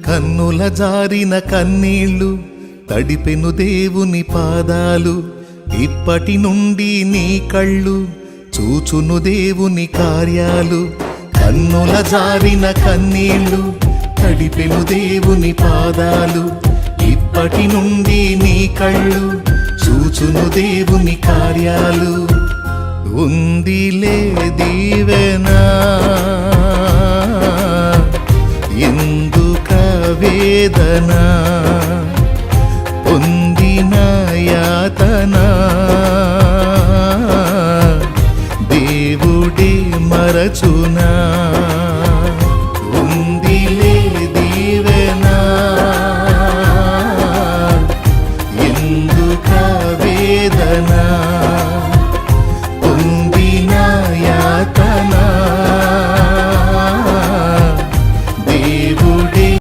కన్నుల జారిన కన్నీళ్ళు తడిపెను దేవుని పాదాలు, ఇప్పటి నుండి నీ కళ్ళు చూచును దేవుని కార్యాలు. కన్నుల జారిన కన్నీళ్ళు తడిపెను దేవుని పాదాలు, ఇప్పటి నుండి నీ కళ్ళు చూచును దేవుని కార్యాలు. ఉందిలే దీవెనా ఎందుక వేదన, పొందిన యాతన దేవుడే మరచునా.